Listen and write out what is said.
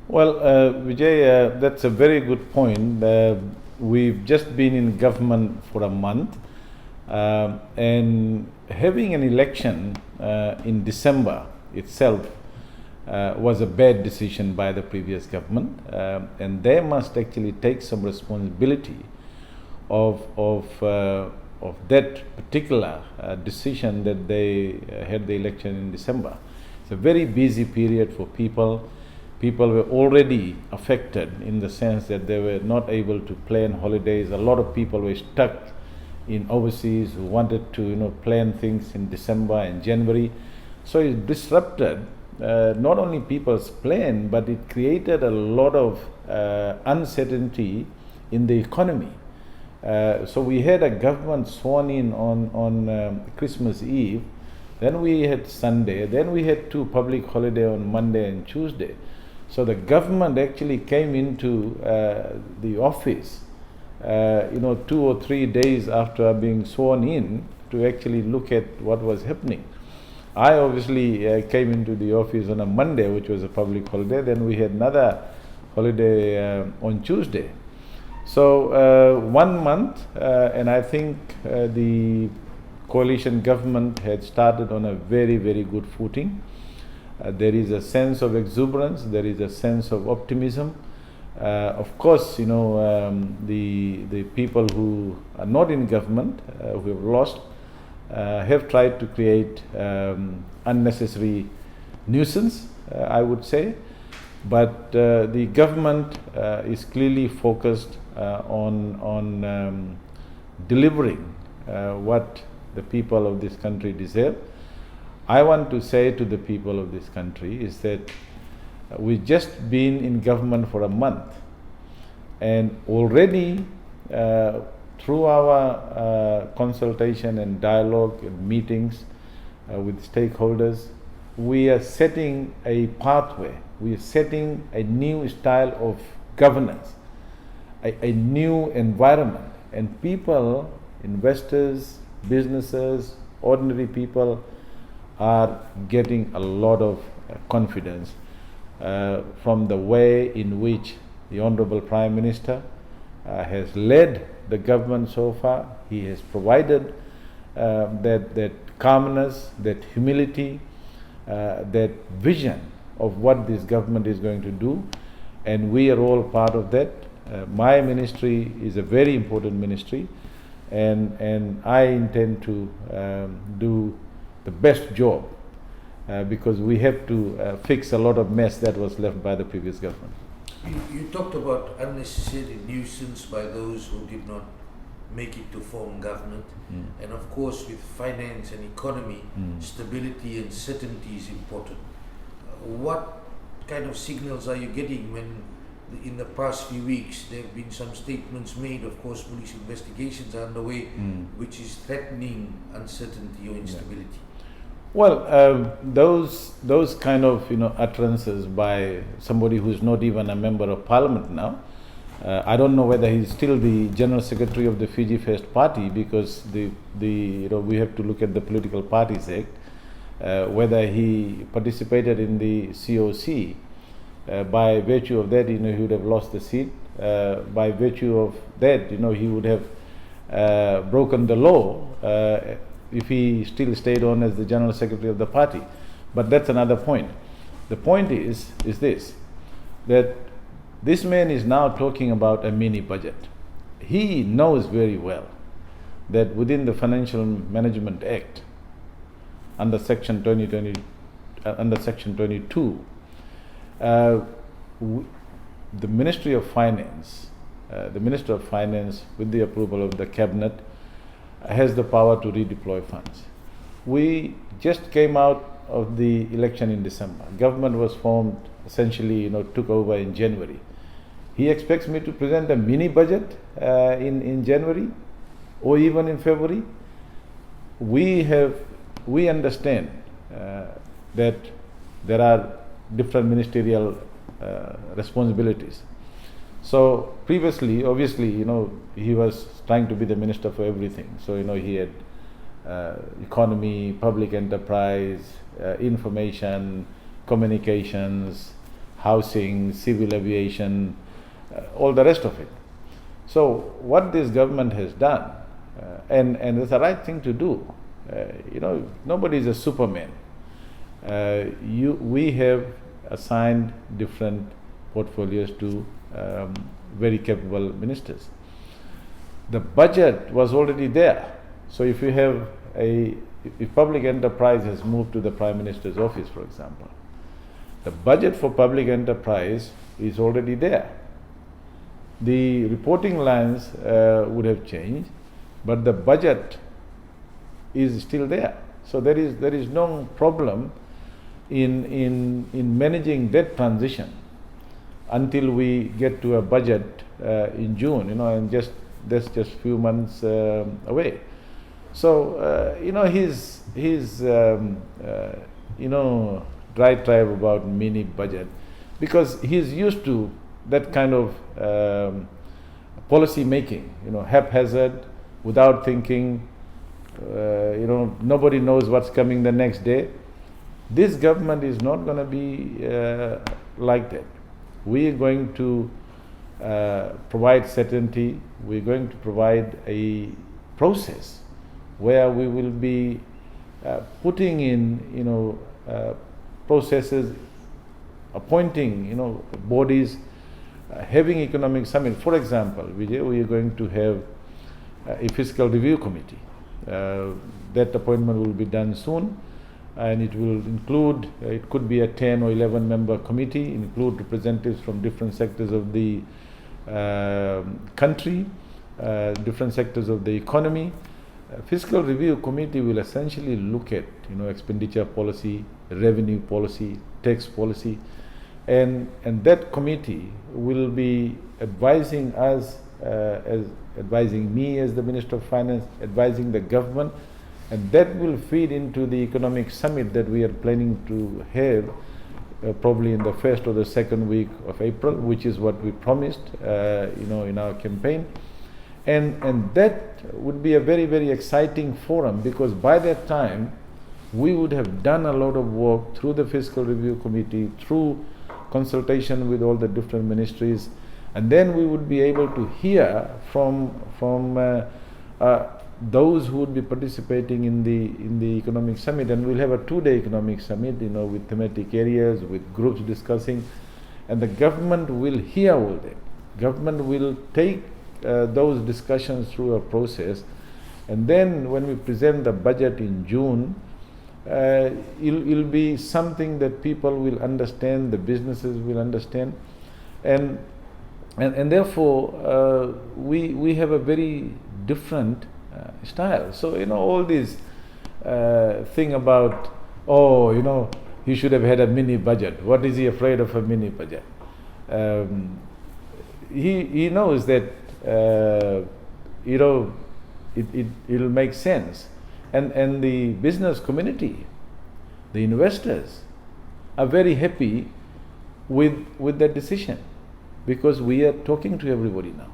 Well, Vijay, that's a very good point. We've just been in government for a month, and having an election in December itself was a bad decision by the previous government, and they must actually take some responsibility of that particular decision that they had the election in December. It's a very busy period for people. People were already affected in the sense that they were not able to plan holidays. A lot of people were stuck in overseas who wanted to plan things in December and January. So it disrupted not only people's plan, but it created a lot of uncertainty in the economy. So we had a government sworn in on Christmas Eve, then we had Sunday, then we had two public holidays on Monday and Tuesday. So the government actually came into the office, 2 or 3 days after being sworn in to actually look at what was happening. I obviously came into the office on a Monday, which was a public holiday. Then we had another holiday on Tuesday. So 1 month, and I think the coalition government had started on a very, very good footing. There is a sense of exuberance, there is a sense of optimism. Of course, the people who are not in government, who have lost, have tried to create unnecessary nuisance, I would say. But the government is clearly focused on delivering what the people of this country deserve. I want to say to the people of this country is that we've just been in government for a month, and already through our consultation and dialogue and meetings with stakeholders, we are setting a pathway, we are setting a new style of governance, a new environment, and people, investors, businesses, ordinary people are getting a lot of confidence from the way in which the Honorable Prime Minister has led the government so far. He has provided that calmness, that humility, that vision of what this government is going to do, and we are all part of that. My ministry is a very important ministry, and I intend to do the best job because we have to fix a lot of mess that was left by the previous government. You talked about unnecessary nuisance by those who did not make it to form government, and of course with finance and economy, stability and certainty is important. What kind of signals are you getting when in the past few weeks there have been some statements made, of course police investigations are underway, which is threatening uncertainty or instability? Well, those kind of utterances by somebody who is not even a member of parliament now. I don't know whether he's still the general secretary of the Fiji First Party, because we have to look at the Political Parties Act, whether he participated in the COC. By virtue of that, he would have lost the seat. By virtue of that, he would have broken the law if he still stayed on as the general secretary of the party. But that's another point. The point is this, that this man is now talking about a mini budget. He knows very well that within the Financial Management Act, under Section 22, the Ministry of Finance, the Minister of Finance, with the approval of the Cabinet, has the power to redeploy funds. We just came out of the election in December. Government was formed, essentially, took over in January. He expects me to present a mini budget in January or even in February. We understand that there are different ministerial responsibilities. So previously, obviously, he was trying to be the minister for everything. So, he had economy, public enterprise, information, communications, housing, civil aviation, all the rest of it. So what this government has done, and it's the right thing to do, nobody is a superman. We have assigned different portfolios to very capable ministers. The budget was already there. So if you have if public enterprise has moved to the Prime Minister's office, for example, the budget for public enterprise is already there. The reporting lines would have changed, but the budget is still there. So there is no problem in managing that transition until we get to a budget in June, and that's just few months away. So his diatribe about mini budget, because he's used to that kind of policy making, haphazard, without thinking. Nobody knows what's coming the next day. This government is not going to be like that. We are going to provide certainty. We're going to provide a process where we will be putting in, processes, appointing, bodies, having economic summit. For example, Vijay, we are going to have a fiscal review committee. That appointment will be done soon, and it will include, it could be a 10 or 11 member committee, include representatives from different sectors of the country, different sectors of the economy. Fiscal review committee will essentially look at expenditure policy, revenue policy, tax policy, and that committee will be advising us, advising me as the Minister of Finance, advising the government, and that will feed into the economic summit that we are planning to have probably in the first or the second week of April, which is what we promised in our campaign. And that would be a very, very exciting forum, because by that time we would have done a lot of work through the fiscal review committee, through consultation with all the different ministries, and then we would be able to hear from those who would be participating in the economic summit. And we'll have a 2-day economic summit, with thematic areas, with groups discussing, and the government will hear all that. Government will take those discussions through a process, and then when we present the budget in June, it'll be something that people will understand, the businesses will understand, and therefore we have a very different style. So all this thing about he should have had a mini budget. What is he afraid of a mini budget? He knows that it'll make sense, and the business community, the investors, are very happy with that decision, because we are talking to everybody now.